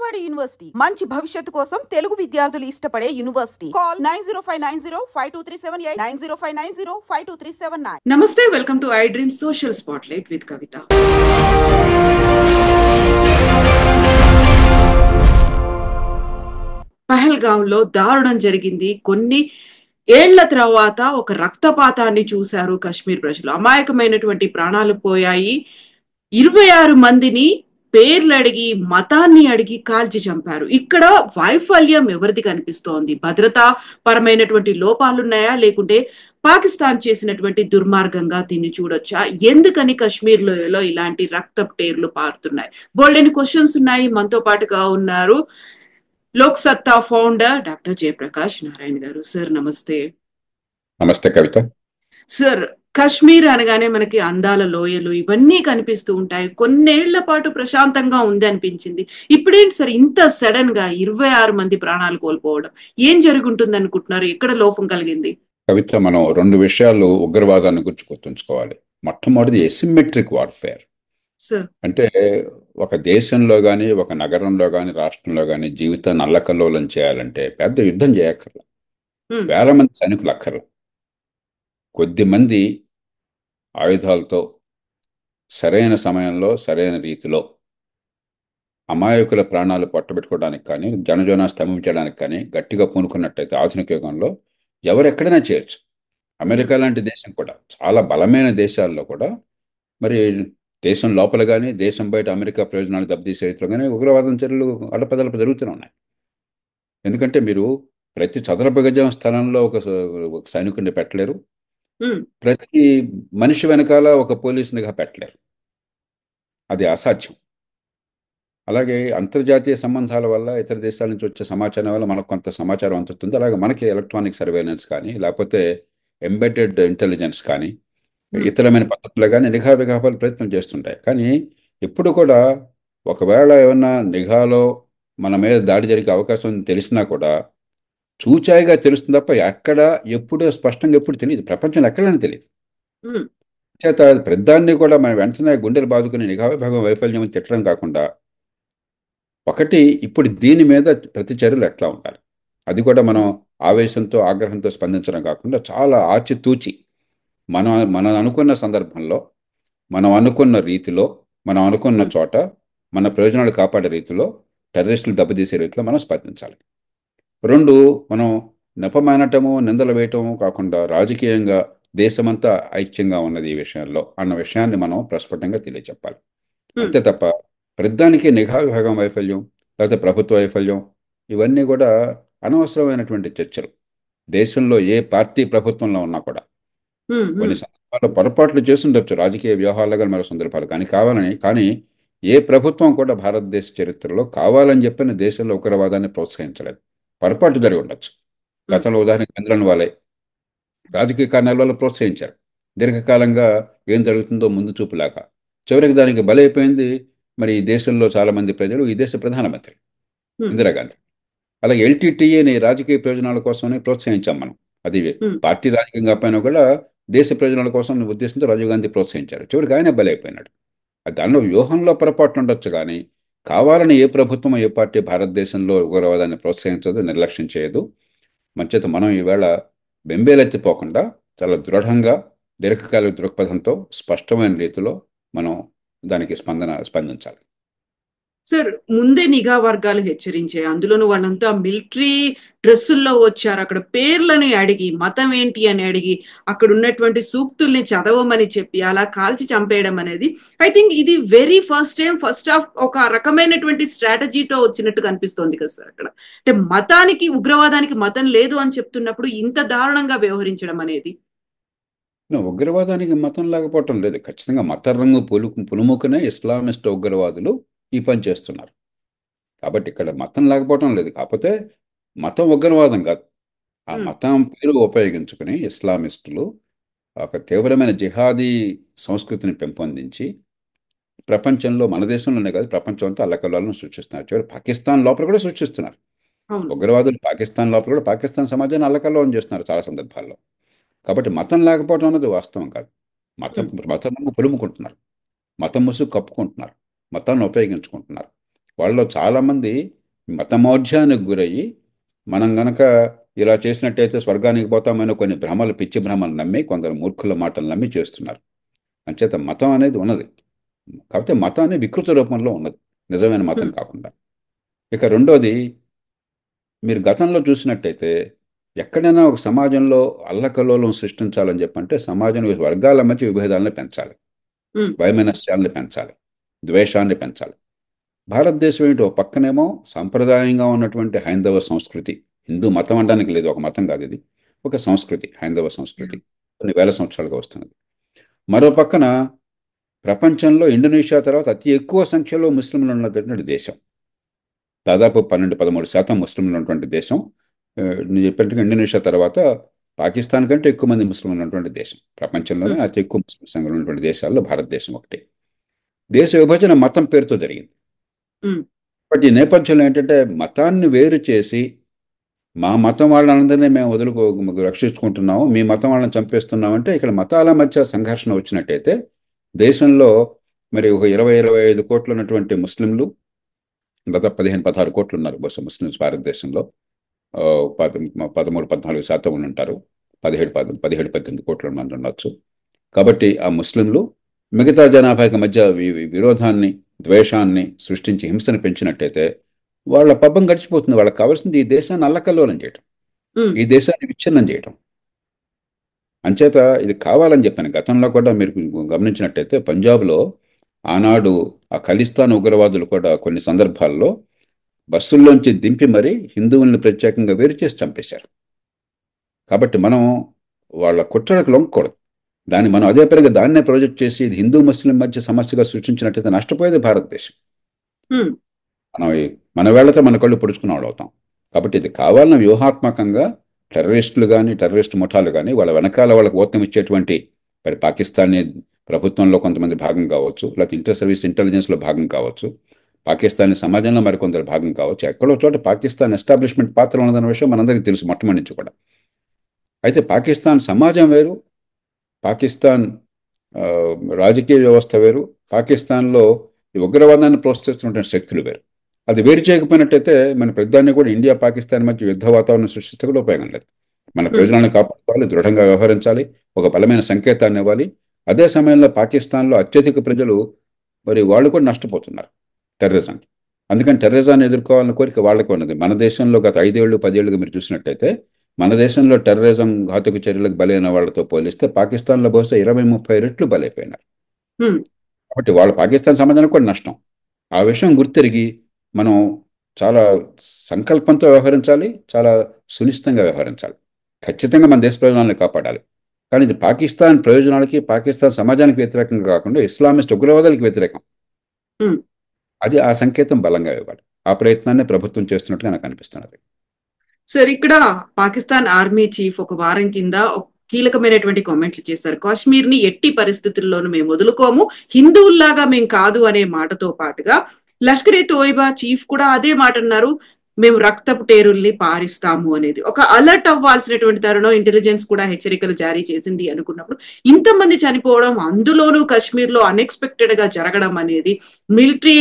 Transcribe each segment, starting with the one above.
Vijayawada university మంచి భవిష్యత్తు కోసం తెలుగు విద్యార్థులు ఇష్టపడే యూనివర్సిటీ. కాల్ 9059052378 9059052379. నమస్తే, welcome to I Dream social spotlight with Kavitha. Pahalgam లో దారుణం జరిగింది. కొన్ని ఏళ్ల తర్వాత ఒక రక్తపాతాన్ని చూశారు కశ్మీర్ ప్రజలు. అమాయకమైనటువంటి ప్రాణాలు పోయాయి. 26 మందిని పేర్లు అడిగి, మతాన్ని అడిగి కాల్చి చంపారు. ఇక్కడ వైఫల్యం ఎవరిది కనిపిస్తోంది? భద్రతా పరమైనటువంటి లోపాలున్నాయా, లేకుంటే పాకిస్తాన్ చేసినటువంటి దుర్మార్గంగా దీన్ని చూడొచ్చా? ఎందుకని కశ్మీర్ లోయలో ఇలాంటి రక్తపు పారుతున్నాయి? బోల్డెన్ క్వశ్చన్స్ ఉన్నాయి. మనతో పాటుగా ఉన్నారు లోక్ సత్తా ఫౌండర్ డాక్టర్ జయప్రకాష్ నారాయణ గారు. సార్ నమస్తే. నమస్తే కవిత. సార్, కశ్మీర్ అనగానే మనకి అందాల లోయలు ఇవన్నీ కనిపిస్తూ ఉంటాయి. కొన్నేళ్ల పాటు ప్రశాంతంగా ఉంది అనిపించింది. ఇప్పుడేంటి సార్ ఇంత సడన్ గా 26 మంది ప్రాణాలు కోల్పోవడం? ఏం జరుగుంటుంది అనుకుంటున్నారు? ఎక్కడ లోపం కలిగింది? కవిత, మనం 2 విషయాలు ఉగ్రవాదాన్ని గురించి గుర్తుంచుకోవాలి. మొట్టమొదటిది ఎసిమెట్రిక్ వార్ఫేర్. అంటే ఒక దేశంలో కానీ, ఒక నగరంలో కానీ, రాష్ట్రంలో కానీ జీవితాన్ని అల్లకల్లోలం చేయాలంటే పెద్ద యుద్ధం చేయక్కర్లా, వేల మంది సైనికులు అక్కర్లా. కొద్ది మంది ఆయుధాలతో సరైన సమయంలో సరైన రీతిలో అమాయకుల ప్రాణాలు పట్టబెట్టుకోవడానికి కానీ, జనజీవన స్తంభించడానికి కానీ గట్టిగా పూనుకున్నట్టయితే ఆధునిక యుగంలో ఎవరెక్కడైనా చేయొచ్చు. అమెరికా లాంటి దేశం కూడా, చాలా బలమైన దేశాల్లో కూడా, మరి దేశం లోపల కానీ దేశం బయట అమెరికా ప్రయోజనాలు దెబ్బతీసే రీతిలో కానీ ఉగ్రవాదం చర్యలు అడపదడప జరుగుతూనే ఉన్నాయి. ఎందుకంటే మీరు ప్రతి చదరపు గజం స్థలంలో ఒక సైనికుడిని పెట్టలేరు, ప్రతి మనిషి వెనకాల ఒక పోలీసునిగా పెట్టలేరు. అది అసాధ్యం. అలాగే అంతర్జాతీయ సంబంధాల వల్ల, ఇతర దేశాల నుంచి వచ్చే సమాచారం వల్ల మనకు కొంత సమాచారం అందుతుంది. అలాగే మనకి ఎలక్ట్రానిక్ సర్వేలెన్స్ కానీ, లేకపోతే ఎంబెడెడ్ ఇంటెలిజెన్స్ కానీ, ఇతరమైన పద్ధతులు కానీ నిఘా విఘాపాలు ప్రయత్నం చేస్తుంటాయి. కానీ ఇప్పుడు కూడా ఒకవేళ ఏమన్నా నిఘాలో మన మీద దాడి జరిగే అవకాశం తెలిసినా కూడా చూచాయిగా తెలుస్తుంది తప్ప ఎక్కడ ఎప్పుడు స్పష్టంగా ఎప్పుడు తెలియదు. ప్రపంచంలో ఎక్కడైనా తెలియదు. చేత ప్రధాన్ని కూడా మనం వెంటనే గుండెలు బాదుకుని నిఘా విభాగం వైఫల్యం తిట్టడం కాకుండా, ఒకటి ఇప్పుడు దీని మీద ప్రతి చర్యలు ఎట్లా ఉండాలి, అది కూడా మనం ఆవేశంతో ఆగ్రహంతో స్పందించడం కాకుండా చాలా ఆచితూచి మనం అనుకున్న సందర్భంలో, మనం అనుకున్న రీతిలో, మనం అనుకున్న చోట, మన ప్రయోజనాలు కాపాడే రీతిలో, టెర్రరిస్టులు దెబ్బతీసే రీతిలో మనం స్పందించాలి. 2, మనం నెపమానటము, నిందలు వేయటము కాకుండా రాజకీయంగా దేశమంతా ఐక్యంగా ఉన్నది ఈ విషయంలో అన్న విషయాన్ని మనం ప్రస్ఫుటంగా తెలియచెప్పాలి. అంతే తప్ప ప్రధానికి నిఘా విభాగం వైఫల్యం లేకపోతే ప్రభుత్వ వైఫల్యం ఇవన్నీ కూడా అనవసరమైనటువంటి చర్చలు. దేశంలో ఏ పార్టీ ప్రభుత్వంలో ఉన్నా కూడా కొన్ని సందర్భాల్లో పొరపాట్లు చేస్తుండొచ్చు, రాజకీయ వ్యవహారాలు కానీ మరో సందర్భాలు కానీ ఏ ప్రభుత్వం కూడా భారతదేశ చరిత్రలో కావాలని చెప్పిన దేశంలో ఉగ్రవాదాన్ని ప్రోత్సహించలేదు. పొరపాటు జరిగి ఉండొచ్చు. గతంలో ఉదాహరణకు చంద్రన్ వాలే రాజకీయ కారణాల వల్ల ప్రోత్సహించారు. దీర్ఘకాలంగా ఏం జరుగుతుందో ముందు చూపులాగా చివరికి దానికి బలైపోయింది మరి ఈ దేశంలో చాలా మంది ప్రజలు, ఈ దేశ ప్రధానమంత్రి ఇందిరాగాంధీ. అలాగే ఎల్టీటీఈని రాజకీయ ప్రయోజనాల కోసమని ప్రోత్సహించాం మనం. అది పార్టీ రాజకీయంగా పైన కూడా దేశ ప్రయోజనాల కోసం ఉద్దేశంతో రాజీవ్ గాంధీ ప్రోత్సహించారు. చివరికి ఆయన బలైపోయినాడు. దానిలో వ్యూహంలో పొరపాట్లు ఉండొచ్చు, కానీ కావాలని ఏ ప్రభుత్వం, ఏ పార్టీ భారతదేశంలో ఉగ్రవాదాన్ని ప్రోత్సహించదు, నిర్లక్ష్యం చేయదు. మంచిత మనం ఈవేళ బెంబేలెత్తిపోకుండా చాలా దృఢంగా దీర్ఘకాలిక దృక్పథంతో స్పష్టమైన రీతిలో మనం దానికి స్పందించాలి. సార్, ముందే నిఘా వర్గాలు హెచ్చరించాయి. అందులోనూ వాళ్ళంతా మిలిటరీ డ్రెస్సుల్లో వచ్చారు. అక్కడ పేర్లని అడిగి, మతం ఏంటి అని అడిగి, అక్కడ ఉన్నటువంటి సూక్తుల్ని చదవమని చెప్పి అలా కాల్చి చంపేయడం అనేది ఐ థింక్ ఇది వెరీ ఫస్ట్ ఆఫ్ ఒక రకమైనటువంటి స్ట్రాటజీతో వచ్చినట్టు కనిపిస్తోంది కదా సార్. అక్కడ అంటే మతానికి, ఉగ్రవాదానికి మతం లేదు అని చెప్తున్నప్పుడు ఇంత దారుణంగా వ్యవహరించడం అనేది. ఉగ్రవాదానికి మతం లేకపోవటం లేదు. ఖచ్చితంగా మత రంగు పులుముకునే ఇస్లామిస్ట్ ఉగ్రవాదులు ఈ పని చేస్తున్నారు. కాబట్టి ఇక్కడ మతం లేకపోవటం లేదు. కాకపోతే మతం ఉగ్రవాదం కాదు. ఆ మతం పేరు ఉపయోగించుకుని ఇస్లామిస్టులు ఒక తీవ్రమైన జిహాదీ సంస్కృతిని పెంపొందించి ప్రపంచంలో, మన దేశంలోనే కాదు ప్రపంచం అంతా అల్లకల్లాలను సృష్టిస్తున్నారు. చివరి పాకిస్తాన్ లోపల కూడా సృష్టిస్తున్నారు. ఉగ్రవాదులు పాకిస్తాన్ లోపల కూడా పాకిస్తాన్ సమాజాన్ని అల్లకల్లోలం చేస్తున్నారు చాలా సందర్భాల్లో. కాబట్టి మతం లేకపోవడం అన్నది వాస్తవం కాదు. మతం పులుముకుంటున్నారు, మతం ముసుగు కప్పుకుంటున్నారు, మతాన్ని ఉపయోగించుకుంటున్నారు. వాళ్ళలో చాలామంది మతమౌఢ్యానికి గురయ్యి మనం గనక ఇలా చేసినట్టయితే స్వర్గానికి పోతామని కొన్ని భ్రమలు, పిచ్చి భ్రమలు నమ్మి, కొందరు మూర్ఖుల మాటలు నమ్మి చేస్తున్నారు. అంచేత మతం అనేది ఉన్నది, కాకపోతే మతం అనేది వికృత రూపంలో ఉన్నది, నిజమైన మతం కాకుండా. ఇక రెండోది, మీరు గతంలో చూసినట్టయితే ఎక్కడైనా ఒక సమాజంలో అల్లకల్లోలం సృష్టించాలని చెప్పంటే సమాజంలో వర్గాల మధ్య విభేదాలను పెంచాలి, వైమనస్యాలను పెంచాలి, ద్వేషాన్ని పెంచాలి. భారతదేశం ఏంటి, ఒక పక్కనేమో సాంప్రదాయంగా ఉన్నటువంటి హైందవ సంస్కృతి, హిందూ మతం అనడానికి లేదు, ఒక మతం కాదు, ఇది ఒక సంస్కృతి, హైందవ సంస్కృతి కొన్ని వేల సంవత్సరాలుగా వస్తున్నది. మరో పక్కన ప్రపంచంలో ఇండోనేషియా తర్వాత అతి ఎక్కువ సంఖ్యలో ముస్లింలు ఉన్నటువంటి దేశం, దాదాపు 12-13% ముస్లింలు ఉన్నటువంటి దేశం. నేను చెప్పినట్టుగా ఇండోనేషియా తర్వాత పాకిస్తాన్ కంటే ఎక్కువ మంది ముస్లింలు ఉన్నటువంటి దేశం, ప్రపంచంలోనే అతి ఎక్కువ ముస్లిం సంఖ్యలో ఉన్నటువంటి దేశాల్లో భారతదేశం ఒకటి. దేశ విభజన మతం పేరుతో జరిగింది. బట్ ఈ నేపథ్యంలో ఏంటంటే మతాన్ని వేరు చేసి మా మతం వాళ్ళందరినీ మేము రక్షించుకుంటున్నాము, మీ మతం వాళ్ళని చంపేస్తున్నామంటే ఇక్కడ మతాల మధ్య సంఘర్షణ వచ్చినట్టయితే దేశంలో మరి ఒక 20-25 కోట్లు ఉన్నటువంటి ముస్లింలు, దాదాపు 15-16 కోట్లు ఉన్నారు బహుశా ముస్లిమ్స్ భారతదేశంలో. 13-14% ఉంటారు, 17-18 కోట్ల మంది ఉండొచ్చు. కాబట్టి ఆ ముస్లింలు మిగతా జనాభాకి మధ్య విరోధాన్ని, ద్వేషాన్ని సృష్టించి హింసను పెంచినట్టయితే వాళ్ళ పబ్బం గడిచిపోతుంది. వాళ్ళకి కావాల్సింది ఈ దేశాన్ని అల్లకల్లోలం చేయటం, ఈ దేశాన్ని విచ్ఛిన్నం చేయటం. అంచేత ఇది కావాలని చెప్పాను. గతంలో కూడా మీరు గమనించినట్టయితే పంజాబ్లో ఆనాడు ఆ ఖలిస్తాన్ ఉగ్రవాదులు కూడా కొన్ని సందర్భాల్లో బస్సుల్లోంచి దింపి మరీ హిందువుల్ని ప్రత్యేకంగా వేరు చేసి చంపేశారు. కాబట్టి మనం వాళ్ళ కుట్రలకు లొంగకూడదు. మనం అదే పనిగా దాన్నే ప్రాజెక్ట్ చేసి ఇది హిందూ ముస్లిం మధ్య సమస్యగా సృష్టించినట్టయితే నష్టపోయేది భారతదేశం. మన వేళ్లతో మన కళ్ళు పొడుచుకున్న వాళ్ళు అవుతాం. కాబట్టి ఇది కావాలన్న వ్యూహాత్మకంగా టెర్రరిస్టులు కానీ, టెర్రరిస్ట్ ముఠాలు కానీ, వాళ్ళ వెనకాల వాళ్ళకి ఊతం ఇచ్చేటువంటి మరి పాకిస్తానీ ప్రభుత్వంలో కొంతమంది భాగం కావచ్చు, లేకపోతే ఇంటర్ సర్వీస్ ఇంటెలిజెన్స్లో భాగం కావచ్చు, పాకిస్తానీ సమాజంలో మరికొందరు భాగం కావచ్చు. ఎక్కడో చోట పాకిస్తాన్ ఎస్టాబ్లిష్మెంట్ పాత్ర ఉన్నదన్న విషయం మనందరికీ తెలుసు మొట్టమొదటి నుంచి కూడా. అయితే పాకిస్తాన్ సమాజం వేరు, పాకిస్తాన్ రాజకీయ వ్యవస్థ వేరు, పాకిస్తాన్లో ఈ ఉగ్రవాదాన్ని ప్రోత్సహిస్తున్నటువంటి శక్తులు వేరు. అది వేరు చేయకపోయినట్టయితే మన ప్రధాని కూడా ఇండియా పాకిస్తాన్ మధ్య యుద్ధ వాతావరణం సృష్టిస్తే కూడా ఉపయోగం లేదు. మన ప్రయోజనాలను కాపాడుకోవాలి, దృఢంగా వ్యవహరించాలి, ఒక బలమైన సంకేతాన్ని ఇవ్వాలి. అదే సమయంలో పాకిస్తాన్లో అత్యధిక ప్రజలు మరి వాళ్ళు కూడా నష్టపోతున్నారు టెర్రరిజంకి. అందుకని టెర్రరిజాన్ని ఎదుర్కోవాలన్న కోరిక వాళ్ళకి ఉన్నది. మన దేశంలో గత 5-10 ఏళ్ళుగా మీరు చూసినట్టయితే మన దేశంలో టెర్రరిజం ఘాతుక చర్యలకు బలైన వాళ్ళతో పోలిస్తే పాకిస్తాన్లో బహుశా 20-30 రెట్లు బలైపోయినారు. కాబట్టి వాళ్ళు పాకిస్తాన్ సమాజానికి కూడా నష్టం. ఆ విషయం గుర్తిరిగి మనం చాలా సంకల్పంతో వ్యవహరించాలి, చాలా సునిశ్చితంగా వ్యవహరించాలి. ఖచ్చితంగా మన దేశ ప్రయోజనాలను కాపాడాలి. కానీ ఇది పాకిస్తాన్ ప్రయోజనాలకి, పాకిస్తాన్ సమాజానికి వ్యతిరేకంగా కాకుండా ఇస్లామిస్ట్ ఉగ్రవాదాలకు వ్యతిరేకం. అది ఆ సంకేతం బలంగా ఇవ్వాలి. ఆ ప్రయత్నాన్ని ప్రభుత్వం చేస్తున్నట్టుగా నాకు అనిపిస్తున్నది. సార్, ఇక్కడ పాకిస్తాన్ ఆర్మీ చీఫ్ ఒక వారం కింద కీలకమైనటువంటి కామెంట్లు చేశారు. కాశ్మీర్ ని ఎట్టి పరిస్థితుల్లోనూ మేము వదులుకోము, హిందువుల్లాగా మేము కాదు అనే మాటతో పాటుగా లష్కర్-ఏ తోయిబా చీఫ్ కూడా అదే మాట అన్నారు, మేము రక్తపు టేరుల్ని పారిస్తాము అనేది. ఒక అలర్ట్ అవ్వాల్సినటువంటి తరుణం, ఇంటెలిజెన్స్ కూడా హెచ్చరికలు జారీ చేసింది అనుకున్నప్పుడు ఇంతమంది చనిపోవడం, అందులోనూ కాశ్మీర్ లో అన్ఎక్స్పెక్టెడ్ గా జరగడం అనేది, మిలిటరీ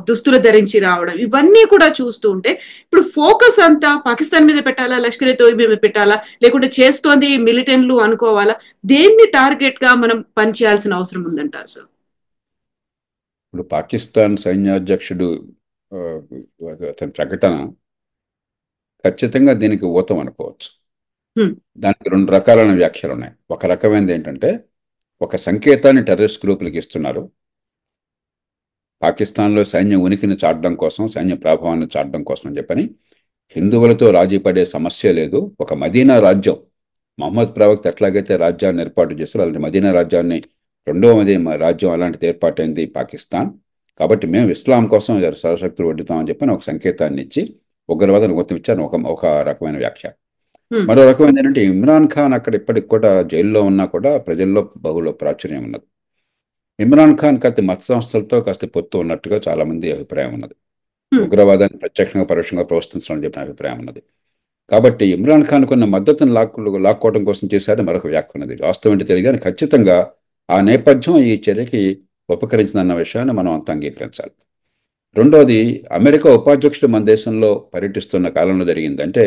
దుస్తులు ధరించి రావడం, ఇవన్నీ కూడా చూస్తూ ఉంటే ఇప్పుడు ఫోకస్ అంతా పాకిస్తాన్ మీద పెట్టాలా, లష్కర్-ఏ తోయిబా మీద పెట్టాలా, లేకుంటే చేస్తోంది మిలిటెంట్లు అనుకోవాలా? దేన్ని టార్గెట్ గా మనం పనిచేయాల్సిన అవసరం ఉందంటారు సార్? ఇప్పుడు పాకిస్తాన్ సైన్యాధ్యక్షుడు అతని ప్రకటన ఖచ్చితంగా దీనికి ఊతం అనుకోవచ్చు. దానికి 2 రకాలైన వ్యాఖ్యలు ఉన్నాయి. ఒక రకమైనది ఏంటంటే ఒక సంకేతాన్ని టెర్రరిస్ట్ గ్రూపులకు ఇస్తున్నారు, పాకిస్తాన్లో సైన్య ఉనికిని చాటడం కోసం, సైన్య ప్రభావాన్ని చాటడం కోసం అని చెప్పని. హిందువులతో రాజీ పడే సమస్య లేదు. ఒక మదీనా రాజ్యం, మహమ్మద్ ప్రవక్త ఎట్లాగైతే రాజ్యాన్ని ఏర్పాటు చేస్తారో అలాంటి మదీనా రాజ్యాన్ని, 2వ రాజ్యం అలాంటిది ఏర్పాటైంది పాకిస్తాన్. కాబట్టి మేము ఇస్లాం కోసం సర్వశక్తులు వడ్డుతామని చెప్పని ఒక సంకేతాన్ని ఇచ్చి ఉగ్రవాదాన్ని గుర్తించారు. ఒక రకమైన వ్యాఖ్య. మరో రకమైన ఏంటంటే ఇమ్రాన్ ఖాన్ అక్కడ ఇప్పటికి కూడా జైల్లో ఉన్నా కూడా ప్రజల్లో బహుళ ప్రాచుర్యం ఉన్నది. ఇమ్రాన్ ఖాన్ కాస్త మత సంస్థలతో కాస్త పొత్తు ఉన్నట్టుగా చాలా మంది అభిప్రాయం ఉన్నది. ఉగ్రవాదాన్ని ప్రత్యక్షంగా పరోక్షంగా ప్రోత్సహించాలని చెప్పిన అభిప్రాయం ఉన్నది. కాబట్టి ఇమ్రాన్ ఖాన్ కొన్న మద్దతును లాక్కోవడం కోసం చేశారని మరొక వ్యాఖ్య ఉన్నది. వాస్తవం ఏంటి తెలియదు కానీ ఖచ్చితంగా ఆ నేపథ్యం ఈ చర్యకి ఉపకరించిందన్న విషయాన్ని మనం అంతా అంగీకరించాలి. రెండోది, అమెరికా ఉపాధ్యక్షుడు మన దేశంలో పర్యటిస్తున్న కాలంలో జరిగింది. అంటే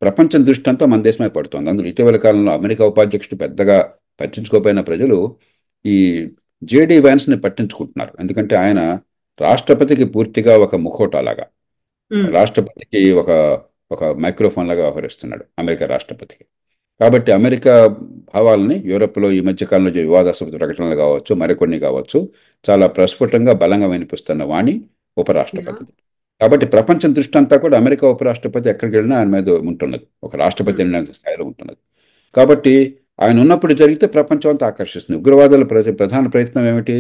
ప్రపంచం దృష్టి అంతా మన దేశమే పడుతుంది. అందులో ఇటీవల కాలంలో అమెరికా ఉపాధ్యక్షుడు పెద్దగా పట్టించుకోపోయిన ప్రజలు ఈ జేడీ వ్యాన్స్ని పట్టించుకుంటున్నారు. ఎందుకంటే ఆయన రాష్ట్రపతికి పూర్తిగా ఒక ముఖోటా లాగా, రాష్ట్రపతికి ఒక ఒక మైక్రోఫోన్ లాగా వ్యవహరిస్తున్నాడు అమెరికా రాష్ట్రపతికి. కాబట్టి అమెరికా భావాలని యూరోప్లో ఈ మధ్యకాలంలో వివాదాస్పద ప్రకటనలు కావచ్చు, మరికొన్ని కావచ్చు, చాలా ప్రస్ఫుటంగా బలంగా వినిపిస్తున్న వాణి ఉపరాష్ట్రపతి. కాబట్టి ప్రపంచం దృష్టి అంతా కూడా అమెరికా ఉపరాష్ట్రపతి ఎక్కడికి వెళ్ళినా ఆయన మీద ఉంటున్నది, ఒక రాష్ట్రపతి వెళ్ళిన స్థాయిలో ఉంటున్నది. కాబట్టి ఆయన ఉన్నప్పుడు జరిగితే ప్రపంచం అంతా ఆకర్షిస్తుంది. ఉగ్రవాదుల ప్రధాన ప్రయత్నం ఏమిటి?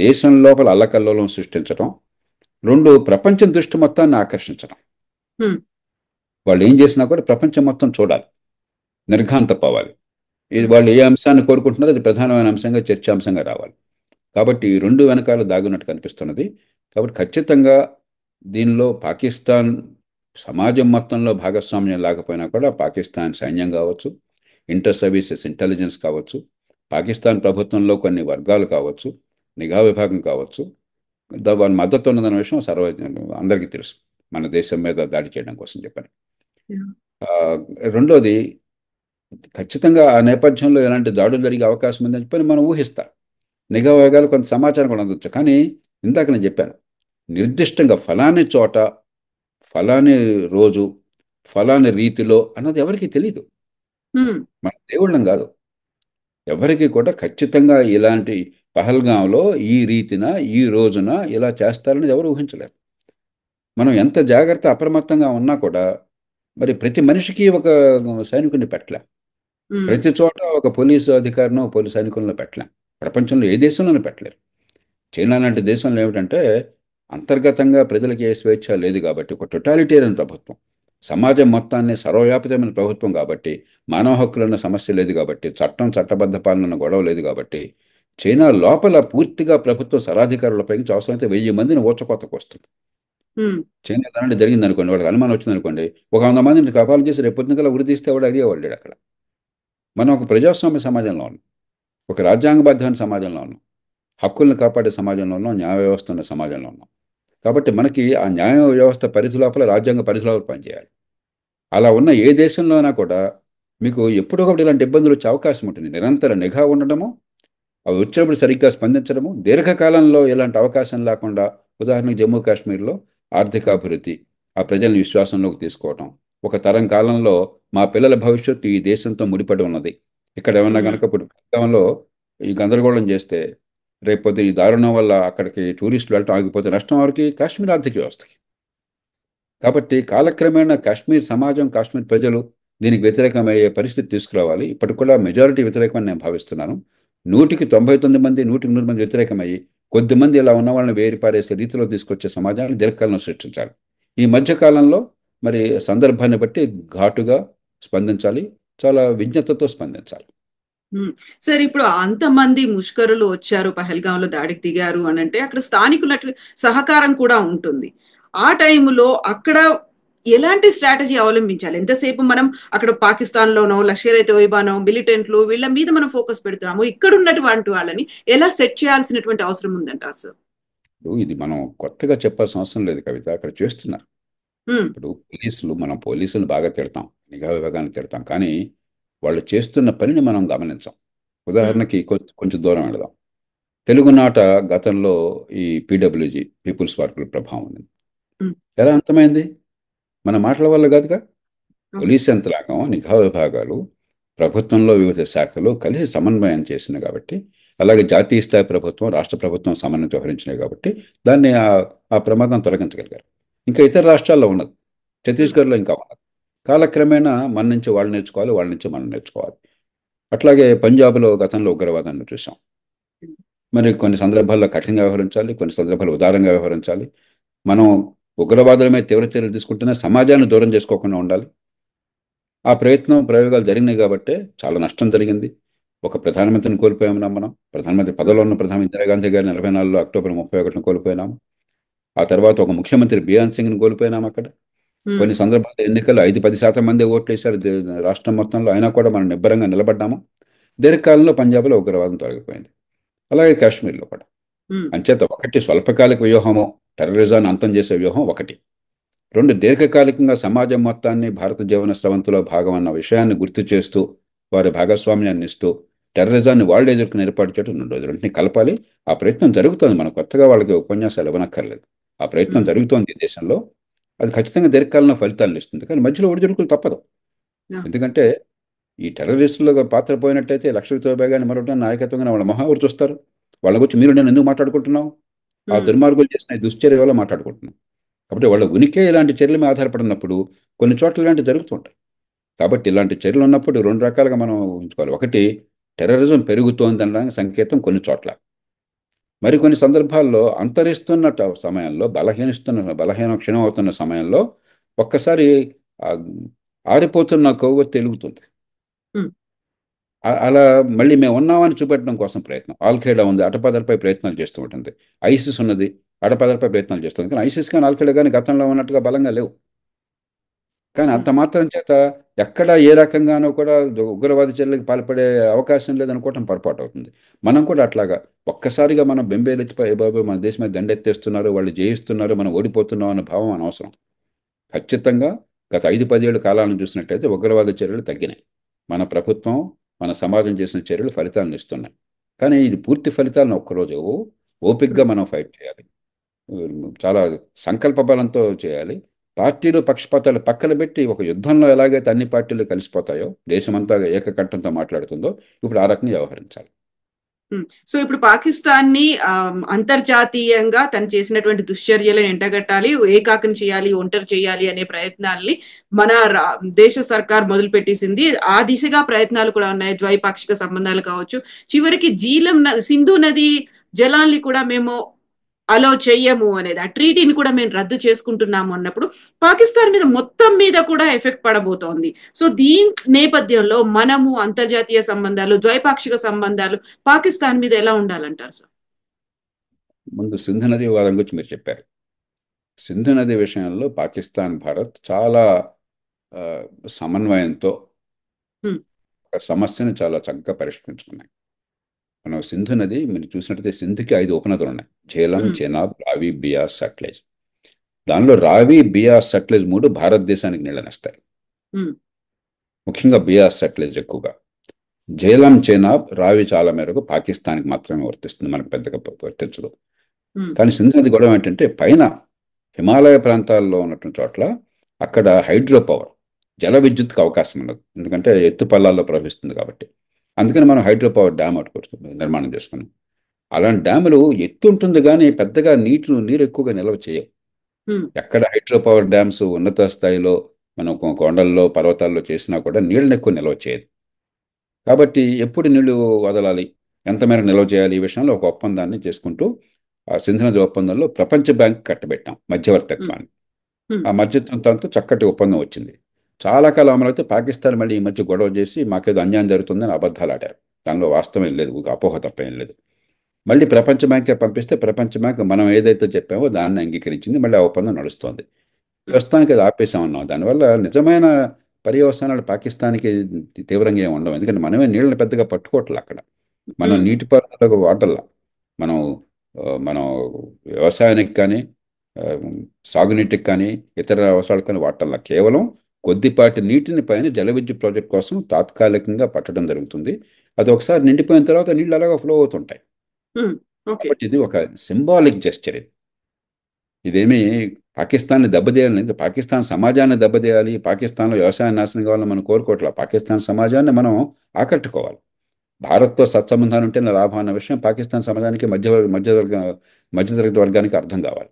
దేశం లోపల అల్లకల్లోలం సృష్టించడం, రెండు, ప్రపంచం దృష్టి మొత్తాన్ని ఆకర్షించడం. వాళ్ళు ఏం చేసినా కూడా ప్రపంచం మొత్తం చూడాలి, నిర్ఘాంతపోవాలి. ఇది వాళ్ళు ఏ అంశాన్ని కోరుకుంటున్నారో అది ప్రధానమైన అంశంగా, చర్చాంశంగా రావాలి. కాబట్టి ఈ రెండు వెనకాల దాగున్నట్టు కనిపిస్తున్నది. కాబట్టి ఖచ్చితంగా దీనిలో పాకిస్తాన్ సమాజం మొత్తంలో భాగస్వామ్యం లేకపోయినా కూడా పాకిస్తాన్ సైన్యం కావచ్చు, ఇంటర్ సర్వీసెస్ ఇంటెలిజెన్స్ కావచ్చు, పాకిస్తాన్ ప్రభుత్వంలో కొన్ని వర్గాలు కావచ్చు, నిఘా విభాగం కావచ్చు, వాళ్ళ మద్దతు ఉన్నదన్న విషయం అందరికీ తెలుసు, మన దేశం మీద దాడి చేయడం కోసం చెప్పాను. రెండోది, ఖచ్చితంగా ఆ నేపథ్యంలో ఎలాంటి దాడులు జరిగే అవకాశం ఉందని చెప్పి మనం ఊహిస్తాం. నిఘా విభాగాలు కొంత సమాచారం కూడా అందవచ్చు. కానీ ఇందాక నేను చెప్పాను, నిర్దిష్టంగా ఫలాని చోట, ఫలాని రోజు, ఫలాని రీతిలో అన్నది ఎవరికి తెలియదు. మన దేవుళ్ళం కాదు, ఎవరికి కూడా ఖచ్చితంగా ఇలాంటి పహల్గాంలో ఈ రీతిన ఈ రోజున ఇలా చేస్తారనేది ఎవరు ఊహించలేరు. మనం ఎంత జాగ్రత్త అప్రమత్తంగా ఉన్నా కూడా మరి ప్రతి మనిషికి ఒక సైనికుడిని పెట్టలేం, ప్రతి చోట ఒక పోలీసు అధికారినో పోలీసు సైనికులను పెట్టలేం, ప్రపంచంలో ఏ దేశంలోనూ పెట్టలేరు. చైనా లాంటి దేశంలో ఏమిటంటే అంతర్గతంగా ప్రజలకి ఏ స్వేచ్ఛ లేదు కాబట్టి, ఒక టొటాలిటేరియన్ ప్రభుత్వం, సమాజం మొత్తాన్ని సర్వవ్యాపితమైన ప్రభుత్వం కాబట్టి, మానవ హక్కులన్న సమస్య లేదు కాబట్టి, చట్టబద్ధ పాలన గొడవ లేదు కాబట్టి, చైనా లోపల పూర్తిగా ప్రభుత్వ సరాధికారులపై అవసరమైతే 1000 మందిని ఊచకోతకు వస్తుంది. చైనా అలాంటి జరిగింది అనుకోండి, వాళ్ళకి అనుమానం వచ్చింది అనుకోండి, ఒక 100 మందిని కపాలు చేసి రేపు పొద్దునకల్లా ఉరి తీస్తే కూడా అడిగేవాళ్ళు అక్కడ. మనం ఒక ప్రజాస్వామ్య సమాజంలో ఉన్నాం, ఒక రాజ్యాంగబద్ధమైన సమాజంలో ఉన్నాం, హక్కులను కాపాడే సమాజంలో ఉన్నాం, న్యాయ వ్యవస్థ ఉన్న సమాజంలో ఉన్నాం. కాబట్టి మనకి ఆ న్యాయ వ్యవస్థ పరిధి లోపల, రాజ్యాంగ పరిధి లోపల పనిచేయాలి. అలా ఉన్న ఏ దేశంలోనా కూడా మీకు ఎప్పుడో ఒకటి ఇలాంటి ఇబ్బందులు వచ్చే అవకాశం ఉంటుంది. నిరంతర నిఘా ఉండడము, అవి వచ్చినప్పుడు సరిగ్గా స్పందించడము, దీర్ఘకాలంలో ఇలాంటి అవకాశం లేకుండా, ఉదాహరణకు జమ్మూ కాశ్మీర్లో ఆర్థికాభివృద్ధి, ఆ ప్రజలను విశ్వాసంలోకి తీసుకోవడం, ఒక తరం కాలంలో మా పిల్లల భవిష్యత్తు ఈ దేశంతో ముడిపడి ఉన్నది. ఇక్కడ ఏమన్నా కనుక ఇప్పుడు ఈ గందరగోళం చేస్తే రేపొద్దు ఈ దారుణం వల్ల అక్కడికి టూరిస్టులు వెళ్ళటం ఆగిపోతే నష్టం వారికి, కాశ్మీర్ ఆర్థిక వ్యవస్థకి. కాబట్టి కాలక్రమేణా కాశ్మీర్ సమాజం, కాశ్మీర్ ప్రజలు దీనికి వ్యతిరేకమయ్యే పరిస్థితి తీసుకురావాలి. ఇప్పటికి కూడా మెజారిటీ వ్యతిరేకమని నేను భావిస్తున్నాను. 100కి 99 మంది, 100కి 100 మంది వ్యతిరేకమయ్యి కొద్దిమంది ఇలా ఉన్న వాళ్ళని వేరి పారేసే రీతిలో తీసుకొచ్చే సమాజాన్ని దీర్ఘకాలంలో సృష్టించాలి. ఈ మధ్యకాలంలో మరి సందర్భాన్ని బట్టి ఘాటుగా స్పందించాలి, చాలా విజ్ఞతతో స్పందించాలి. సార్, ఇప్పుడు అంతమంది ముష్కరులు వచ్చారు, పహల్గాంలో దాడికి దిగారు అని అంటే అక్కడ స్థానికుల సహకారం కూడా ఉంటుంది. ఆ టైంలో అక్కడ ఎలాంటి స్ట్రాటజీ అవలంబించాలి? ఎంతసేపు మనం అక్కడ పాకిస్తాన్లోనో, లష్కర్-ఏ-తోయిబానో, మిలిటెంట్లు వీళ్ళ మీద మనం ఫోకస్ పెడుతున్నాము, ఇక్కడ ఉన్నటువంటి వాళ్ళని ఎలా సెట్ చేయాల్సినటువంటి అవసరం ఉందంటారు సార్? ఇది మనం కొత్తగా చెప్పాల్సిన అవసరం లేదు కవిత, అక్కడ చేస్తున్నారు. ఇప్పుడు మనం పోలీసులు బాగా తిడతాం, నిఘా విభాగాన్ని తిడతాం, కానీ వాళ్ళు చేస్తున్న పనిని మనం గమనించాం. ఉదాహరణకి కొంచెం దూరం వెళదాం. తెలుగునాట గతంలో ఈ పీడబ్ల్యూజీ, పీపుల్స్ పార్కుల ప్రభావం ఉంది. ఎలా అంతమైంది? మన మాటల వల్ల కాదుగా. పోలీస్ యంత్రాంగం, నిఘా విభాగాలు, ప్రభుత్వంలో వివిధ శాఖలు కలిసి సమన్వయం చేసినాయి కాబట్టి, అలాగే జాతీయ స్థాయి ప్రభుత్వం, రాష్ట్ర ప్రభుత్వం సమన్వయం వ్యవహరించినాయి కాబట్టి దాన్ని ఆ ప్రమాదం తొలగించగలిగారు. ఇంకా ఇతర రాష్ట్రాల్లో ఉన్నది, ఛత్తీస్గఢ్లో ఇంకా ఉన్నది. కాలక్రమేణా మన నుంచి వాళ్ళు నేర్చుకోవాలి, వాళ్ళ నుంచి మనం నేర్చుకోవాలి. అట్లాగే పంజాబ్లో గతంలో ఉగ్రవాదాన్ని చూసాం. మరి కొన్ని సందర్భాల్లో కఠినంగా వ్యవహరించాలి, కొన్ని సందర్భాల్లో ఉదారంగా వ్యవహరించాలి. మనం ఉగ్రవాదుల మీద తీవ్ర చర్యలు తీసుకుంటేనే సమాజాన్ని దూరం చేసుకోకుండా ఉండాలి. ఆ ప్రయోగాలు జరిగినాయి కాబట్టి చాలా నష్టం జరిగింది. ఒక ప్రధానమంత్రిని కోల్పోయాము మనం. ప్రధానమంత్రి పదవిలో ఉన్న ప్రధానమంత్రి ఇందిరాగాంధీ గారిని 44 అక్టోబర్ 31 కోల్పోయినాము. ఆ తర్వాత ఒక ముఖ్యమంత్రి బీఆర్ సింగ్ని కోల్పోయినాము అక్కడ. కొన్ని సందర్భాల్లో ఎన్నికల్లో 5-10% మంది ఓట్లు వేశారు రాష్ట్రం మొత్తంలో, అయినా కూడా మనం నిబ్బరంగా నిలబడ్డాము. దీర్ఘకాలంలో పంజాబ్లో ఉగ్రవాదం తొలగిపోయింది. అలాగే కాశ్మీర్లో కూడా. అంచేత ఒకటి స్వల్పకాలిక వ్యూహము, టెర్రరిజాన్ని అంతం చేసే వ్యూహం ఒకటి. 2, దీర్ఘకాలికంగా సమాజం మొత్తాన్ని భారత జీవన స్రవంతిలో భాగం అన్న విషయాన్ని గుర్తు చేస్తూ వారి భాగస్వామ్యాన్ని ఇస్తూ టెర్రరిజాన్ని వాళ్ళు ఎదుర్కొని ఏర్పాటు చేయడం 2. రెండింటిని కలపాలి. ఆ ప్రయత్నం జరుగుతోంది. మనం కొత్తగా వాళ్ళకి ఉపన్యాసాలు ఇవ్వనక్కర్లేదు. ఆ ప్రయత్నం జరుగుతోంది ఈ దేశంలో. అది ఖచ్చితంగా దీర్ఘకాలంలో ఫలితాలను ఇస్తుంది. కానీ మధ్యలో ఒడిదుడుకులు తప్పదు. ఎందుకంటే ఈ టెర్రరిస్టులుగా పాత్ర పోయినట్టయితే లక్షల తోబేగాని మరొకటి నాయకత్వంగా వాళ్ళ మహావరు చూస్తారు. వాళ్ళ గురించి మీరు నేను ఎందుకు మాట్లాడుకుంటున్నాం? ఆ దుర్మార్గులు చేసిన ఈ దుశ్చర్య వల్ల మాట్లాడుకుంటున్నాం. కాబట్టి వాళ్ళ ఉనికి ఇలాంటి చర్యల మీద ఆధారపడినప్పుడు కొన్ని చోట్ల ఇలాంటివి జరుగుతుంటాయి. కాబట్టి ఇలాంటి చర్యలు ఉన్నప్పుడు 2 రకాలుగా మనం ఉంచుకోవాలి. ఒకటి, టెర్రరిజం పెరుగుతోంది అనడానికి సంకేతం కొన్ని చోట్ల. మరికొన్ని సందర్భాల్లో అంతరిస్తున్న సమయంలో బలహీన క్షీణం అవుతున్న సమయంలో ఒక్కసారి ఆ ఆరిపోతున్న కొవ్వొత్తి వెలుగుతుంది. అలా మళ్ళీ మేము ఉన్నామని చూపెట్టడం కోసం ప్రయత్నం. ఆల్ఖైడా ఉంది, అటపదలపై ప్రయత్నాలు చేస్తూ ఉంటుంది. ఐసిస్ ఉన్నది, అటపదలపై ప్రయత్నాలు చేస్తుంది. కానీ ఐసిస్ కానీ ఆల్ఖైడా కానీ గతంలో ఉన్నట్టుగా బలంగా లేవు. కానీ అంత మాత్రం చేత ఎక్కడ ఏ రకంగానో కూడా ఉగ్రవాద చర్యలకు పాల్పడే అవకాశం లేదనుకోవటం పొరపాటు అవుతుంది. మనం కూడా అట్లాగా ఒక్కసారిగా మనం బెంబేలెత్తిపోయి బాబు మన దేశం మీద దండెత్తేస్తున్నారు, వాళ్ళు జయిస్తున్నారు, మనం ఓడిపోతున్నాం అన్న భావం అనవసరం. ఖచ్చితంగా గత 5-10 ఏళ్ళ కాలాలను చూసినట్టయితే ఉగ్రవాద చర్యలు తగ్గినాయి. మన ప్రభుత్వం, మన సమాజం చేసిన చర్యలు ఫలితాలను ఇస్తున్నాయి. కానీ ఇది పూర్తి ఫలితాలను ఒక్కరోజు ఓపికగా మనం ఫైట్ చేయాలి. చాలా సంకల్ప బలంతో చేయాలి. పార్టీలు పక్షపాతాలు పక్కన పెట్టి ఒక యుద్ధంలో ఎలాగైతే అన్ని పార్టీలు కలిసిపోతాయో, దేశమంతా ఏకకంఠంతో మాట్లాడుతుందో, ఇప్పుడు ఆ రకంగా వ్యవహరించాలి. సో ఇప్పుడు పాకిస్తాన్ని అంతర్జాతీయంగా తను చేసినటువంటి దుశ్చర్యలను ఎండగట్టాలి, ఏకాకం చేయాలి, ఒంటరి చేయాలి అనే ప్రయత్నాల్ని మన దేశ సర్కార్ మొదలు పెట్టేసింది. ఆ దిశగా ప్రయత్నాలు కూడా ఉన్నాయి. ద్వైపాక్షిక సంబంధాలు కావచ్చు, చివరికి సింధు నది జలాల్ని కూడా మేము అలో చెయ్యము అనేది, ఆ ట్రీటీని కూడా మేము రద్దు చేసుకుంటున్నాము అన్నప్పుడు పాకిస్తాన్ మీద మొత్తం మీద కూడా ఎఫెక్ట్ పడబోతోంది. సో దీని నేపథ్యంలో మనము అంతర్జాతీయ సంబంధాలు, ద్వైపాక్షిక సంబంధాలు పాకిస్తాన్ మీద ఎలా ఉండాలంటారు సార్? ముందు సింధు నది వివాదం గురించి మీరు చెప్పారు. సింధు నది విషయంలో పాకిస్తాన్, భారత్ చాలా సమన్వయంతో సమస్యను చాలా చక్కగా పరిష్కరించుకున్నాయి. మనం సింధు నది మీరు చూసినట్టయితే సింధుకి 5 ఉపనదులు ఉన్నాయి: ఝేలం, చెనాబ్, రావి, బియాస్, సట్లెజ్. దానిలో రావి, బియాస్, సట్లెజ్ 3 భారతదేశానికి నీళ్ళనిస్తాయి. ముఖ్యంగా బియాస్, సట్లెజ్ ఎక్కువగా. ఝేలం, చెనాబ్, రావి చాలా మేరకు పాకిస్తాన్కి మాత్రమే వర్తిస్తుంది, మనకు పెద్దగా వర్తించదు. కానీ సింధు నది గొడవ ఏంటంటే పైన హిమాలయ ప్రాంతాల్లో ఉన్నటువంటి చోట్ల అక్కడ హైడ్రో పవర్, జల విద్యుత్కి అవకాశం ఉన్నది. ఎందుకంటే ఎత్తు పల్లాల్లో ప్రవహిస్తుంది కాబట్టి. అందుకని మనం హైడ్రో పవర్ డ్యామ్ నిర్మాణం చేసుకున్నాం. అలాంటి డ్యాములు ఎత్తు ఉంటుంది కానీ పెద్దగా నీరు ఎక్కువగా నిల్వ చేయవు. ఎక్కడ హైడ్రో పవర్ డ్యామ్స్ ఉన్నత స్థాయిలో మనం కొండల్లో, పర్వతాల్లో చేసినా కూడా నీళ్ళని ఎక్కువ నిల్వ చేయదు. కాబట్టి ఎప్పుడు నీళ్లు వదలాలి, ఎంత మేర నిల్వ చేయాలి, ఈ విషయంలో ఒక ఒప్పందాన్ని చేసుకుంటూ ఆ సింధు నది ఒప్పందంలో ప్రపంచ బ్యాంక్ కట్టబెట్టాం మధ్యవర్తిత్వాన్ని. ఆ మధ్యవర్తిత్వంతో చక్కటి ఒప్పందం వచ్చింది. చాలా కాలం అమలైతే పాకిస్తాన్ మళ్ళీ ఈ మధ్య గొడవ చేసి మాకేదో అన్యాయం జరుగుతుందని అబద్ధాలు ఆడారు. దానిలో వాస్తవం లేదు, అపోహ తప్పేం లేదు. మళ్ళీ ప్రపంచ బ్యాంకే పంపిస్తే ప్రపంచ బ్యాంక్ మనం ఏదైతే చెప్పామో దాన్ని అంగీకరించింది. మళ్ళీ ఆ ఒప్పందం నడుస్తోంది. ప్రస్తుతానికి అది ఆపేసామన్నాం. దానివల్ల నిజమైన పర్యవసానాలు పాకిస్తాన్కి తీవ్రంగా ఏమి ఉండవు. ఎందుకంటే మనమే నీళ్ళని పెద్దగా పట్టుకోవట్లే అక్కడ. మనం నీటిపారుదలకు వాటల్లా, మనం వ్యవసాయానికి కానీ సాగునీటికి కానీ ఇతర అవసరాలకు కానీ వాటల్లా. కేవలం కొద్దిపాటి నీటిని పైన జల విద్యుత్ ప్రాజెక్ట్ కోసం తాత్కాలికంగా పట్టడం జరుగుతుంది. అది ఒకసారి నిండిపోయిన తర్వాత నీళ్ళు అలాగా ఫ్లో అవుతుంటాయి. కాబట్టి ఇది ఒక సింబాలిక్ జెస్చర్. ఇదేమి పాకిస్తాన్ని దెబ్బతీయాలి, పాకిస్తాన్ సమాజాన్ని దెబ్బతీయాలి, పాకిస్తాన్లో వ్యవసాయం నాశనం కావాలని మనం కోరుకోవట్లా. పాకిస్తాన్ సమాజాన్ని మనం ఆకట్టుకోవాలి. భారత్తో సత్సంబంధాలు ఉంటే లాభం అన్న విషయం పాకిస్తాన్ సమాజానికి, మధ్యతరగతి వర్గానికి అర్థం కావాలి.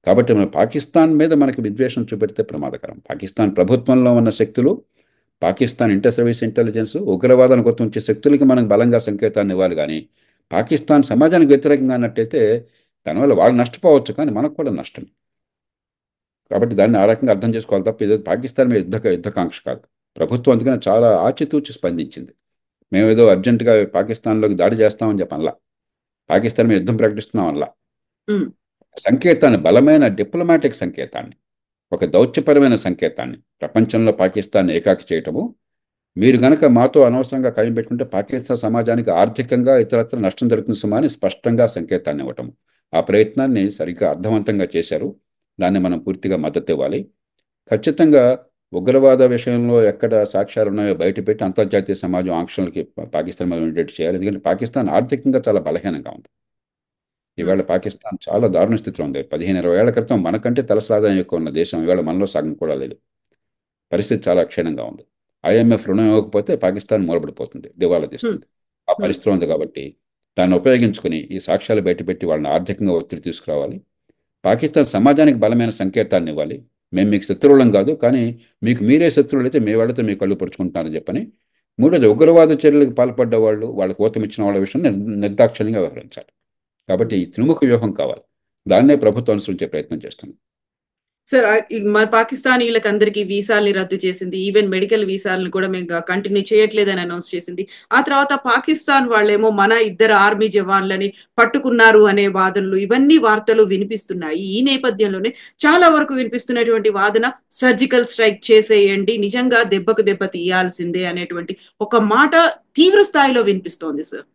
కాబట్టి మన పాకిస్తాన్ మీద మనకి విద్వేషం చూపెడితే ప్రమాదకరం. పాకిస్తాన్ ప్రభుత్వంలో ఉన్న శక్తులు, పాకిస్తాన్ ఇంటర్ సర్వీస్ ఇంటెలిజెన్స్, ఉగ్రవాదానికి గుర్తించే శక్తులకి మనం బలంగా సంకేతాన్ని ఇవ్వాలి. కానీ పాకిస్తాన్ సమాజానికి వ్యతిరేకంగా అన్నట్టయితే దానివల్ల వాళ్ళు నష్టపోవచ్చు, కానీ మనకు కూడా నష్టం. కాబట్టి దాన్ని ఆ రకంగా అర్థం చేసుకోవాలి తప్ప ఇది పాకిస్తాన్ మీద యుద్ధకాంక్ష కాదు. ప్రభుత్వం అందుకని చాలా ఆచితూచి స్పందించింది. మేమేదో అర్జెంటుగా పాకిస్తాన్లోకి దాడి చేస్తామని చెప్పనలా, పాకిస్తాన్ మీద యుద్ధం ప్రకటిస్తున్నాం అలా. సంకేతాన్ని, బలమైన డిప్లొమాటిక్ సంకేతాన్ని, ఒక దౌత్యపరమైన సంకేతాన్ని ప్రపంచంలో పాకిస్తాన్ని ఏకాకి చేయటము, మీరు గనక మాతో అనవసరంగా ఖాయం పెట్టుకుంటే పాకిస్తాన్ సమాజానికి ఆర్థికంగా ఇతరత్ర నష్టం జరుగుతుంది సుమా అని స్పష్టంగా సంకేతాన్ని ఇవ్వటము. ఆ ప్రయత్నాన్ని సరిగ్గా అర్థవంతంగా చేశారు. దాన్ని మనం పూర్తిగా మద్దతు ఇవ్వాలి. ఖచ్చితంగా ఉగ్రవాద విషయంలో ఎక్కడ సాక్ష్యాలు ఉన్నాయో బయటపెట్టి అంతర్జాతీయ సమాజం ఆంక్షలకి పాకిస్తాన్ మీద ఉండేట్టు చేయాలి. ఎందుకంటే పాకిస్తాన్ ఆర్థికంగా చాలా బలహీనంగా ఉంది. ఈవేళ పాకిస్తాన్ చాలా దారుణ స్థితిలో ఉంది. 15-20 ఏళ్ల క్రితం మనకంటే తలసలాదాయం ఎక్కువ ఉన్న దేశం ఈవేళ మనలో సగం కూడా లేదు. పరిస్థితి చాలా క్షీణంగా ఉంది. IMF రుణం ఇవ్వకపోతే పాకిస్తాన్ మూలపడిపోతుంది, దివాలా తీస్తుంది. ఆ పరిస్థితిలో ఉంది. కాబట్టి దాన్ని ఉపయోగించుకుని ఈ సాక్ష్యాలు బయటపెట్టి వాళ్ళని ఆర్థికంగా ఒత్తిడి తీసుకురావాలి. పాకిస్తాన్ సమాజానికి బలమైన సంకేతాన్ని ఇవ్వాలి. మేము మీకు శత్రువులం కాదు, కానీ మీకు మీరే శత్రువులు అయితే మీ వాళ్ళతో మీ కళ్ళు పొడుచుకుంటున్నారని చెప్పని. మూడోది, ఉగ్రవాద చర్యలకు పాల్పడ్డ వాళ్ళు, వాళ్ళకి ఊతమిచ్చిన వాళ్ళ విషయం నిర్దాక్షిణ్యంగా వ్యవహరించాలి. కాబట్టి ఈ త్రిముఖ వ్యూహం కావాలి. దాన్నే ప్రభుత్వం అనుసరించే ప్రయత్నం చేస్తుంది. సార్, మన పాకిస్తానీలకు అందరికీ వీసాల్ని రద్దు చేసింది. ఈవెన్ మెడికల్ వీసాలను కూడా మేము కంటిన్యూ చేయట్లేదని అనౌన్స్ చేసింది. ఆ తర్వాత పాకిస్తాన్ వాళ్ళేమో మన 2 ఆర్మీ జవాన్లని పట్టుకున్నారు అనే వాదనలు, ఇవన్నీ వార్తలు వినిపిస్తున్నాయి. ఈ నేపథ్యంలోనే చాలా వరకు వినిపిస్తున్నటువంటి వాదన సర్జికల్ స్ట్రైక్ చేసేయండి, నిజంగా దెబ్బకు దెబ్బ తీయాల్సిందే అనేటువంటి ఒక మాట తీవ్ర స్థాయిలో వినిపిస్తోంది సార్.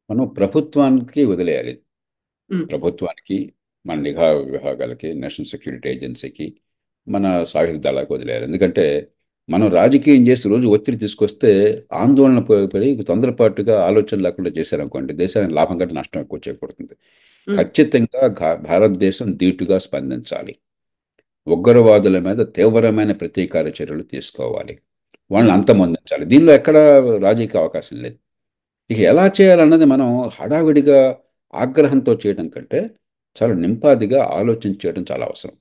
మనం ప్రభుత్వానికి వదిలేయాలి. ప్రభుత్వానికి, మన నిఘా విభాగాలకి, నేషనల్ సెక్యూరిటీ ఏజెన్సీకి, మన సాయుధ దళాలకు వదిలేయాలి. ఎందుకంటే మనం రాజకీయం చేసి రోజు ఒత్తిడి తీసుకొస్తే ఆందోళన పడి తొందరపాటుగా ఆలోచన లేకుండా చేశారనుకోండి, దేశానికి లాభం కంటే నష్టం ఎక్కువ చేకూరుతుంది. ఖచ్చితంగా భారతదేశం ధీటుగా స్పందించాలి. ఉగ్రవాదుల మీద తీవ్రమైన ప్రతీకార చర్యలు తీసుకోవాలి. వాళ్ళని అంతమొందించాలి. దీనిలో ఎక్కడ రాజకీయ అవకాశం లేదు. ఇక ఎలా చేయాలన్నది మనం హడావిడిగా ఆగ్రహంతో చేయడం కంటే చాలా నింపాదిగా ఆలోచన చేయడం చాలా అవసరం.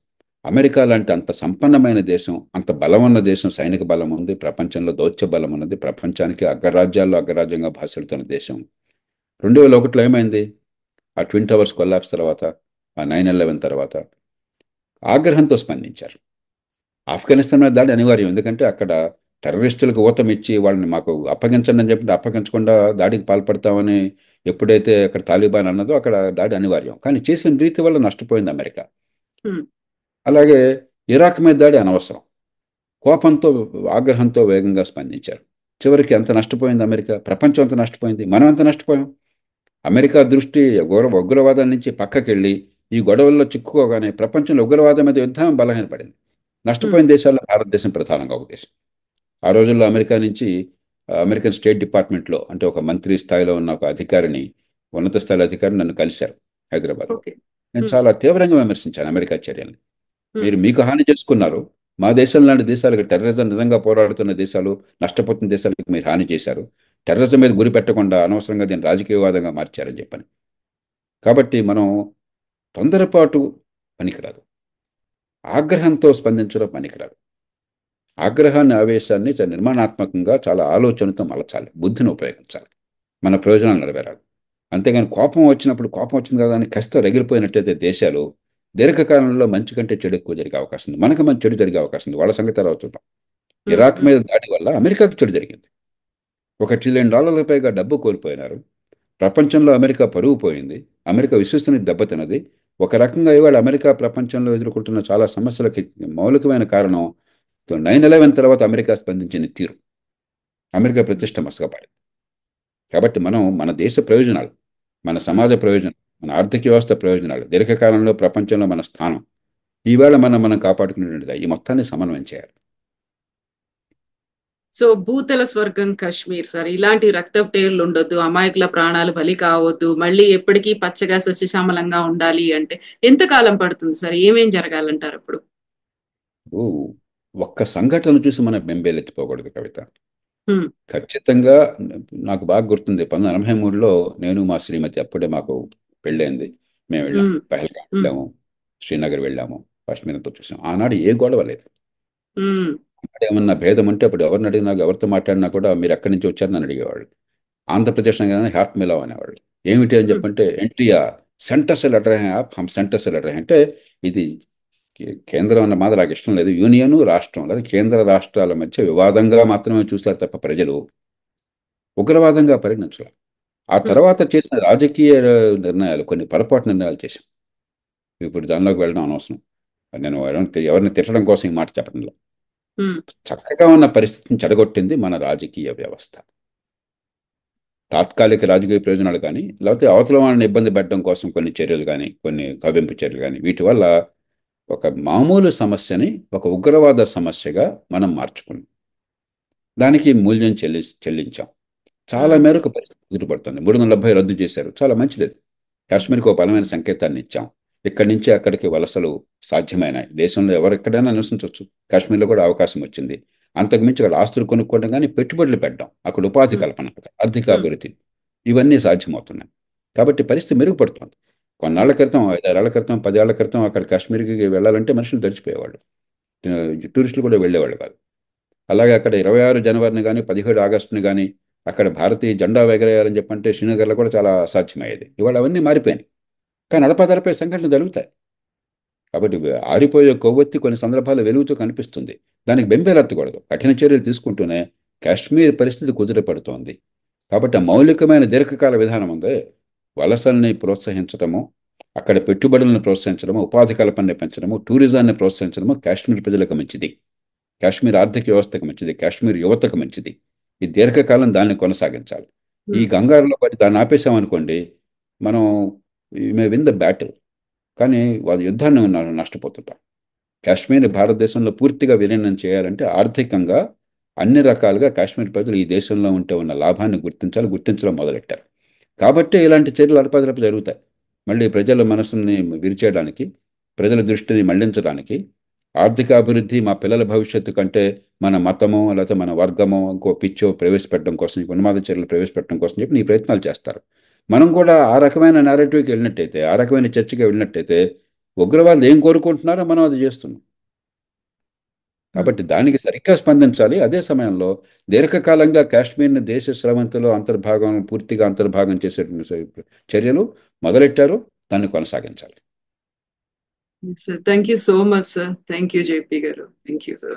అమెరికా లాంటి అంత సంపన్నమైన దేశం, అంత బలం ఉన్న దేశం, సైనిక బలం ఉంది, ప్రపంచంలో దౌత్య బలం ఉన్నది, ప్రపంచానికి అగ్రరాజ్యాల్లో అగ్రరాజ్యంగా భాషలుతున్న దేశం. 2001లో ఏమైంది? ఆ ట్విన్ టవర్స్ కొల్లాప్స్ తర్వాత, ఆ 9/11 తర్వాత ఆగ్రహంతో స్పందించారు. ఆఫ్ఘనిస్తాన్ మీద దాడి అనివార్యం. ఎందుకంటే అక్కడ టెర్రరిస్టులకు ఊతం ఇచ్చి వాళ్ళని మాకు అప్పగించండి అని చెప్పి అప్పగించకుండా దాడికి పాల్పడతామని ఎప్పుడైతే అక్కడ తాలిబాన్ అన్నదో అక్కడ దాడి అనివార్యం. కానీ చేసిన రీతి వల్ల నష్టపోయింది అమెరికా. అలాగే ఇరాక్ మీద దాడి అనవసరం. కోపంతో, ఆగ్రహంతో వేగంగా స్పందించారు. చివరికి ఎంత నష్టపోయింది అమెరికా? ప్రపంచం అంతా నష్టపోయింది. మనం ఎంత నష్టపోయాం? అమెరికా దృష్టి ఉగ్రవాదం నుంచి పక్కకెళ్ళి ఈ గొడవల్లో చిక్కుకోగానే ప్రపంచంలో ఉగ్రవాదం మీద యుద్ధం బలహీనపడింది. నష్టపోయిన దేశాల్లో భారతదేశం ప్రధానంగా ఒక దేశం. ఆ రోజుల్లో అమెరికా నుంచి అమెరికన్ స్టేట్ డిపార్ట్మెంట్లో, అంటే ఒక మంత్రి స్థాయిలో ఉన్న ఒక అధికారిని, ఉన్నత స్థాయి అధికారిని నన్ను కలిశారు హైదరాబాద్లో. నేను చాలా తీవ్రంగా విమర్శించాను అమెరికా చర్యల్ని. మీరు మీకు హాని చేసుకున్నారు, మా దేశం లాంటి దేశాలకు, టెర్రరిజం నిజంగా పోరాడుతున్న దేశాలు, నష్టపోతున్న దేశాలకు మీరు హాని చేశారు. టెర్రరిజం మీద గురి పెట్టకుండా అనవసరంగా దీన్ని రాజకీయవాదంగా మార్చారని చెప్పని. కాబట్టి మనం తొందరపాటు పనికిరాదు, ఆగ్రహంతో స్పందించడం పనికిరాదు. ఆగ్రహాన్ని, ఆవేశాన్ని చాలా నిర్మాణాత్మకంగా, చాలా ఆలోచనతో మలచాలి, బుద్ధిని ఉపయోగించాలి, మన ప్రయోజనాలు నెరవేరాలి. అంతేగాని కోపం వచ్చినప్పుడు కోపం వచ్చింది కదా అని కసితో రగిలిపోయినట్టయితే దేశాలు దీర్ఘకాలంలో మంచి కంటే చెడు ఎక్కువ జరిగే అవకాశం ఉంది. మనకు మంచి చెడు జరిగే అవకాశం ఉంది. వాళ్ళ సంగతి ఎలా అవుతుంటాం. ఇరాక్ మీద దాడి వల్ల అమెరికాకు చెడు జరిగింది. $1 ట్రిలియన్ పైగా డబ్బు కోల్పోయినారు. ప్రపంచంలో అమెరికా పరువు పోయింది. అమెరికా విశ్వసనీయత దెబ్బతిన్నది. ఒక రకంగా ఇవాళ అమెరికా ప్రపంచంలో ఎదుర్కొంటున్న చాలా సమస్యలకి మౌలికమైన కారణం 9/11 తర్వాత అమెరికా స్పందించిన తీరు. అమెరికా ప్రతిష్ట మసకపడింది. కాబట్టి మనం మన దేశ ప్రయోజనాలు, మన సమాజ ప్రయోజనాలు, మన ఆర్థిక వ్యవస్థ ప్రయోజనాలు, దీర్ఘకాలంలో ప్రపంచంలో మన స్థానం, ఈవేళ మనం కాపాడుకునేటువంటిది ఈ మొత్తాన్ని సమన్వయం చేయాలి. సో భూతల స్వర్గం కాశ్మీర్ సార్, ఇలాంటి రక్తపు టేర్లు ఉండొద్దు, అమాయకుల ప్రాణాలు బలి కావద్దు, మళ్ళీ ఎప్పటికీ పచ్చగా సస్యశ్యామలంగా ఉండాలి అంటే ఎంతకాలం పడుతుంది సార్? ఏమేం జరగాలంటారు అప్పుడు? ఒక్క సంఘటన చూసి మనం బెంబేలెత్తిపోకూడదు కవిత. ఖచ్చితంగా నాకు బాగా గుర్తుంది, 1983లో నేను మా శ్రీమతి, అప్పుడే మాకు పెళ్ళైంది, మేము వెళ్ళాము, పహల్గాం వెళ్ళాము, శ్రీనగర్ వెళ్ళాము, కాశ్మీర్ అంతా చూసాం. ఆనాడు ఏ గొడవ లేదు. ఏమన్నా భేదం ఉంటే అప్పుడు ఎవరిని అడిగినా, ఎవరితో మాట్లాడినా కూడా మీరు ఎక్కడి నుంచి వచ్చారు నన్ను అడిగేవాళ్ళు. ఆంధ్రప్రదేశ్ అనగానే హ్యాప్ మిలావ్ అనేవాళ్ళు. ఏమిటి అని చెప్పంటే, ఎన్టీఆర్ సెంటర్ సెల్ లెటర్ హై ఆప్, హమ్ సెంటర్ సెల్ లెటర్ హై. అంటే ఇది కేంద్రం అన్న మాట నాకు ఇష్టం లేదు. యూనియన్, రాష్ట్రం, లేదా కేంద్ర రాష్ట్రాల మధ్య వివాదంగా మాత్రమే చూస్తారు తప్ప ప్రజలు ఉగ్రవాదంగా పరిగణించాలి. ఆ తర్వాత చేసిన రాజకీయ నిర్ణయాలు, కొన్ని పొరపాటు నిర్ణయాలు చేశాం. ఇప్పుడు దానిలోకి వెళ్ళడం అనవసరం. నేను ఎవరిని తిట్టడం కోసం ఈ మాట చెప్పడంలో, చక్కగా ఉన్న పరిస్థితిని చెడగొట్టింది మన రాజకీయ వ్యవస్థ. తాత్కాలిక రాజకీయ ప్రయోజనాలు కానీ, లేకపోతే అవతల వాళ్ళని ఇబ్బంది పెట్టడం కోసం కొన్ని చర్యలు కానీ, కొన్ని కవ్వింపు చర్యలు కానీ, వీటి వల్ల ఒక మామూలు సమస్యని ఒక ఉగ్రవాద సమస్యగా మనం మార్చుకున్నాం. దానికి మూల్యం చెల్లించాం. చాలా మేరకు పరిస్థితి ఎదురుపడుతుంది. 370 రద్దు చేశారు, చాలా మంచిది. కాశ్మీర్కి ఒక బలమైన సంకేతాన్ని ఇచ్చాం. ఇక్కడి నుంచి అక్కడికి వలసలు సాధ్యమైనాయి. దేశంలో ఎవరెక్కడైనా నివసించవచ్చు. కాశ్మీర్లో కూడా అవకాశం వచ్చింది. అంతకుమించి అక్కడ ఆస్తులు కొనుక్కోవడం కానీ, పెట్టుబడులు పెట్టడం, అక్కడ ఉపాధి కల్పన, ఆర్థిక అభివృద్ధి, ఇవన్నీ సాధ్యమవుతున్నాయి. కాబట్టి పరిస్థితి మెరుగుపడుతుంది. కొన్నాళ్ల క్రితం, 5-6 ఏళ్ల క్రితం, 10 ఏళ్ల క్రితం అక్కడ కాశ్మీర్కి వెళ్ళాలంటే మనుషులు తడిచిపోయేవాళ్ళు. టూరిస్టులు కూడా వెళ్ళేవాళ్ళు కాదు. అలాగే అక్కడ 26 జనవరిని కానీ, 17 ఆగస్టుని కానీ అక్కడ భారతీయ జెండా ఎగరేయాలని చెప్పంటే శ్రీనగర్లో కూడా చాలా అసాధ్యమయ్యేది. ఇవాళ అవన్నీ మారిపోయినాయి. కానీ అడపాదడపై సంఘటనలు జరుగుతాయి. కాబట్టి ఆరిపోయే కొవ్వొత్తి కొన్ని సందర్భాలు వెలుగుతూ కనిపిస్తుంది. దానికి బెంబేలెత్తకూడదు. కఠిన చర్యలు తీసుకుంటూనే కాశ్మీర్ పరిస్థితి కుదిరపడుతోంది. కాబట్టి ఆ మౌలికమైన దీర్ఘకాల విధానం ఉంది. వలసల్ని ప్రోత్సహించడము, అక్కడ పెట్టుబడులను ప్రోత్సహించడము, ఉపాధి కల్పనని పెంచడము, టూరిజాన్ని ప్రోత్సహించడము కాశ్మీర్ ప్రజలకు మంచిది. కాశ్మీర్ ఆర్థిక వ్యవస్థకు మంచిది. కాశ్మీర్ యువతకు మంచిది. ఈ దీర్ఘకాలం దాన్ని కొనసాగించాలి. ఈ గంగారులో బట్టి దాన్ని ఆపేసామనుకోండి, మనం మే విన్ ద బ్యాటిల్, కానీ వాళ్ళ యుద్ధాన్ని నష్టపోతుంటాం. కాశ్మీర్ భారతదేశంలో పూర్తిగా విలీనం చేయాలంటే ఆర్థికంగా అన్ని రకాలుగా కాశ్మీర్ ప్రజలు ఈ దేశంలో ఉంటే ఉన్న లాభాన్ని గుర్తించడం మొదలెట్టారు. కాబట్టి ఇలాంటి చర్యలు అడపాదడప జరుగుతాయి. మళ్ళీ ప్రజల మనసుని విరిచేయడానికి, ప్రజల దృష్టిని మళ్లించడానికి, ఆర్థిక అభివృద్ధి మా పిల్లల భవిష్యత్తు కంటే మన మతమో లేకపోతే మన వర్గమో ఇంకో పిచ్చో ప్రవేశపెట్టడం కోసం, ఉన్మాద చర్యలు ప్రవేశపెట్టడం కోసం చెప్పి నీ ప్రయత్నాలు చేస్తారు. మనం కూడా ఆ రకమైన నేరేటివ్కి వెళ్ళినట్టయితే, ఆ రకమైన చర్చకి వెళ్ళినట్టయితే ఉగ్రవాదులు ఏం కోరుకుంటున్నారో మనం అది చేస్తున్నాం. కాబట్టి దానికి సరిగ్గా స్పందించాలి. అదే సమయంలో దీర్ఘకాలంగా కాశ్మీర్ని దేశ స్రవంతిలో పూర్తిగా అంతర్భాగం చేసే చర్యలు మొదలెట్టారు. దాన్ని కొనసాగించాలి. Sir, thank you so much, sir. Thank you, JP గారు. Thank you, sir.